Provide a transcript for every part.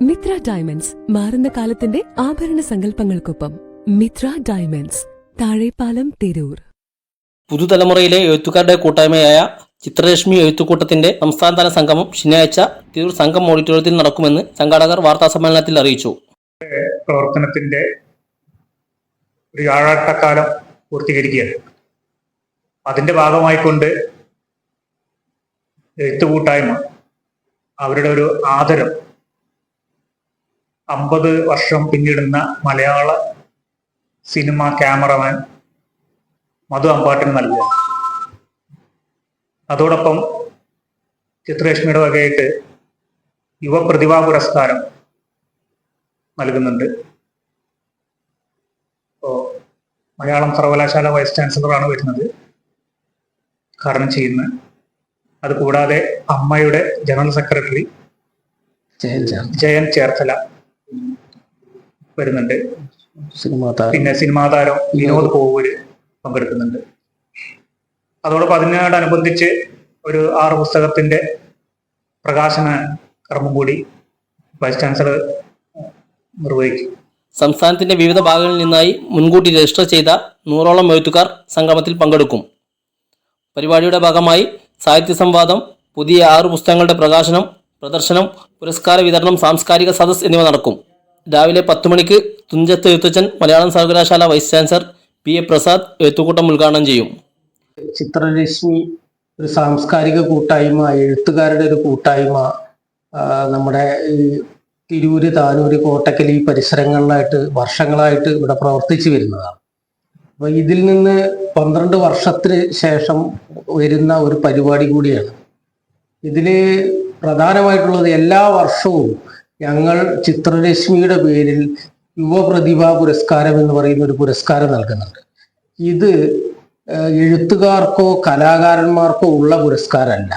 Mitra diamonds മാറുന്ന കാലത്തിന്റെ ആഭരണ സങ്കല്പങ്ങൾക്കൊപ്പം. മിത്ര ഡയമണ്ട്സ്, താഴെപ്പാലം, തിരൂർ. പുതുതലമുറയിലെ എഴുത്തുകാരുടെ കൂട്ടായ്മയായ ചിത്രരശ്മി എഴുത്തുകൂട്ടത്തിന്റെ സംസ്ഥാനതല സംഗമം ശനിയാഴ്ച തിരൂർ സംഘം ഓഡിറ്റോറിയത്തിൽ നടക്കുമെന്ന് സംഘാടകർ വാർത്താസമ്മേളനത്തിൽ അറിയിച്ചു. പ്രവർത്തനത്തിന്റെ ഒരു ആഴാട്ടക്കാലം പൂർത്തീകരിക്കുകയാണ്. അതിന്റെ ഭാഗമായിക്കൊണ്ട് എഴുത്തുകൂട്ടായ്മ അവരുടെ ഒരു ആദരം 50 വർഷം പിന്നിടുന്ന മലയാള സിനിമ ക്യാമറമാൻ മധു അമ്പാട്ടിന് നൽകുക. അതോടൊപ്പം ചിത്രരശ്മിയുടെ വകയായിട്ട് യുവപ്രതിഭാ പുരസ്കാരം നൽകുന്നുണ്ട്. മലയാളം സർവകലാശാല വൈസ് ചാൻസലറാണ് വരുന്നത് കാരണം ചെയ്യുന്നത്. അതുകൂടാതെ അമ്മയുടെ ജനറൽ സെക്രട്ടറി ജയൻ ചേർത്തല വരുന്നുണ്ട്. പിന്നെ സിനിമാ താരം വിനോദ് കോവൂര് പങ്കെടുക്കുന്നുണ്ട്. അതോടൊപ്പം അതിനോടനുബന്ധിച്ച് ഒരു 6 പുസ്തകത്തിന്റെ പ്രകാശന കർമ്മം കൂടി വൈസ് ചാൻസലർ നിർവഹിക്കും. സംസ്ഥാനത്തിന്റെ വിവിധ ഭാഗങ്ങളിൽ നിന്നായി മുൻകൂട്ടി രജിസ്റ്റർ ചെയ്ത 100ഓളം എഴുത്തുകാർ സംഗമത്തിൽ പങ്കെടുക്കും. പരിപാടിയുടെ ഭാഗമായി സാഹിത്യ സംവാദം, പുതിയ 6 പുസ്തകങ്ങളുടെ പ്രകാശനം, പ്രദർശനം, പുരസ്കാര വിതരണം, സാംസ്കാരിക സദസ് എന്നിവ നടക്കും. രാവിലെ 10 മണിക്ക് തുഞ്ചത്ത് എഴുത്തച്ഛൻ മലയാളം സർവകലാശാല വൈസ് ചാൻസലർ PA പ്രസാദ് എഴുത്തുകൂട്ടം ഉദ്ഘാടനം ചെയ്യും. ചിത്രരശ്മി ഒരു സാംസ്കാരിക കൂട്ടായ്മ, എഴുത്തുകാരുടെ ഒരു കൂട്ടായ്മ നമ്മുടെ ഈ തിരൂര്, താനൂര്, കോട്ടക്കൽ ഈ പരിസരങ്ങളിലായിട്ട് വർഷങ്ങളായിട്ട് ഇവിടെ പ്രവർത്തിച്ചു വരുന്നതാണ്. അപ്പോൾ ഇതിൽ നിന്ന് 12 വർഷത്തിന് ശേഷം വരുന്ന ഒരു പരിപാടി കൂടിയാണ്. ഇതിൽ പ്രധാനമായിട്ടുള്ളത് എല്ലാ വർഷവും ഞങ്ങൾ ചിത്രരശ്മിയുടെ പേരിൽ യുവപ്രതിഭാ പുരസ്കാരം എന്ന് പറയുന്ന ഒരു പുരസ്കാരം നൽകുന്നുണ്ട്. ഇത് എഴുത്തുകാർക്കോ കലാകാരന്മാർക്കോ ഉള്ള പുരസ്കാരമല്ല,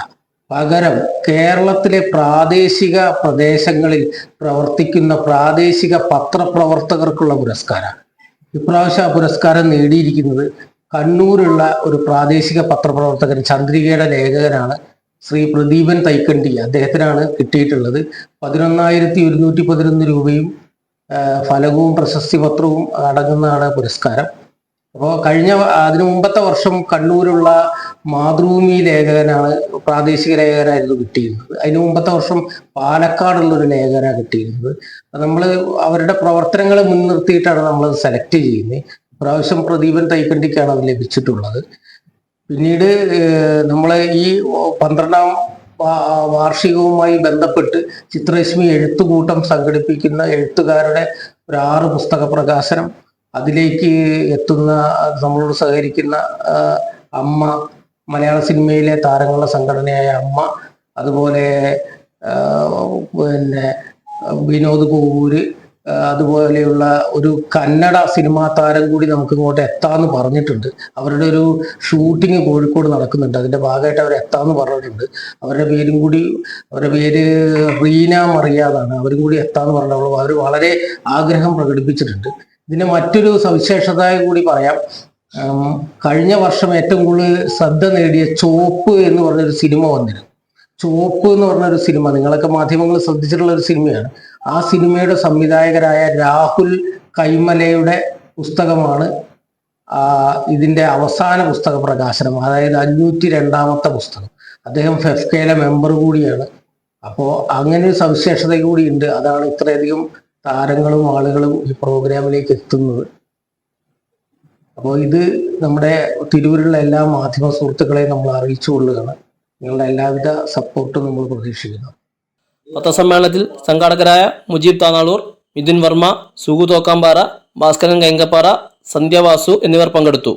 പകരം കേരളത്തിലെ പ്രാദേശിക പ്രദേശങ്ങളിൽ പ്രവർത്തിക്കുന്ന പ്രാദേശിക പത്രപ്രവർത്തകർക്കുള്ള പുരസ്കാരമാണ്. ഇപ്രാവശ്യം ആ പുരസ്കാരം നേടിയിരിക്കുന്നത് കണ്ണൂരുള്ള ഒരു പ്രാദേശിക പത്രപ്രവർത്തകൻ, ചന്ദ്രികയുടെ ലേഖകനാണ് ശ്രീ പ്രദീപൻ തൈക്കണ്ടി. അദ്ദേഹത്തിനാണ് കിട്ടിയിട്ടുള്ളത്. 11,111 രൂപയും ഫലകവും പ്രശസ്തി പത്രവും അടങ്ങുന്നതാണ് പുരസ്കാരം. അപ്പോൾ അതിനു മുമ്പത്തെ വർഷം കണ്ണൂരുള്ള മാതൃഭൂമി ലേഖകനാണ്, പ്രാദേശിക ലേഖകനായിരുന്നു കിട്ടിയിരുന്നത്. അതിനു മുമ്പത്തെ വർഷം പാലക്കാടുള്ളൊരു ലേഖകനാണ് കിട്ടിയിരുന്നത്. നമ്മൾ അവരുടെ പ്രവർത്തനങ്ങളെ മുൻനിർത്തിയിട്ടാണ് നമ്മൾ സെലക്ട് ചെയ്യുന്നത്. ഇപ്രാവശ്യം പ്രദീപൻ തൈക്കണ്ടിക്കാണ് അത് ലഭിച്ചിട്ടുള്ളത്. പിന്നീട് നമ്മൾ ഈ 12ാം വാർഷികവുമായി ബന്ധപ്പെട്ട് ചിത്രരശ്മി എഴുത്തുകൂട്ടം സംഘടിപ്പിക്കുന്ന എഴുത്തുകാരുടെ ഒരു 6 പുസ്തക പ്രകാശനം, അതിലേക്ക് എത്തുന്ന നമ്മളോട് സഹകരിക്കുന്ന അമ്മ, മലയാള സിനിമയിലെ താരങ്ങളുടെ സംഘടനയായ അമ്മ, അതുപോലെ പിന്നെ വിനോദ് കോവൂര്, അതുപോലെയുള്ള ഒരു കന്നഡ സിനിമാ താരം കൂടി നമുക്ക് ഇങ്ങോട്ട് എത്താമെന്ന് പറഞ്ഞിട്ടുണ്ട്. അവരുടെ ഒരു ഷൂട്ടിങ് കോഴിക്കോട് നടക്കുന്നുണ്ട്. അതിന്റെ ഭാഗമായിട്ട് അവർ എത്താമെന്ന് പറഞ്ഞിട്ടുണ്ട്. അവരുടെ പേര് റീന മറിയാതാണ്. അവരും കൂടി എത്താമെന്ന് പറഞ്ഞിട്ടുള്ളൂ. അവർ വളരെ ആഗ്രഹം പ്രകടിപ്പിച്ചിട്ടുണ്ട്. ഇതിന്റെ മറ്റൊരു സവിശേഷത കൂടി പറയാം. കഴിഞ്ഞ വർഷം ഏറ്റവും കൂടുതൽ ശ്രദ്ധ നേടിയ ചോപ്പ് എന്ന് പറഞ്ഞൊരു സിനിമ വന്നിരുന്നു. ചോപ്പ് എന്ന് പറഞ്ഞൊരു സിനിമ നിങ്ങളൊക്കെ മാധ്യമങ്ങൾ ശ്രദ്ധിച്ചിട്ടുള്ള ഒരു സിനിമയാണ്. ആ സിനിമയുടെ സംവിധായകരായ രാഹുൽ കൈമലയുടെ പുസ്തകമാണ് ഇതിന്റെ അവസാന പുസ്തക പ്രകാശനം, അതായത് 502ാമത്തെ പുസ്തകം. അദ്ദേഹം ഫെഫ്കയിലെ മെമ്പർ കൂടിയാണ്. അപ്പോൾ അങ്ങനെ ഒരു സവിശേഷത കൂടിയുണ്ട്. അതാണ് ഇത്രയധികം താരങ്ങളും ആളുകളും ഈ പ്രോഗ്രാമിലേക്ക് എത്തുന്നത്. അപ്പോൾ ഇത് നമ്മുടെ തിരൂരിലുള്ള എല്ലാ മാധ്യമ സുഹൃത്തുക്കളെയും നമ്മൾ അറിയിച്ചു കൊള്ളുകയാണ്. നിങ്ങളുടെ എല്ലാവിധ സപ്പോർട്ടും നമ്മൾ പ്രതീക്ഷിക്കുന്നു. പത്രസമ്മേളനത്തിൽ സംഘാടകരായ മുജീബ് താനാളൂർ, മിഥുൻ വർമ്മ, സുഗു തോക്കാമ്പാറ, ഭാസ്കരൻ കൈങ്കപ്പാറ, സന്ധ്യ വാസു എന്നിവർ പങ്കെടുത്തു.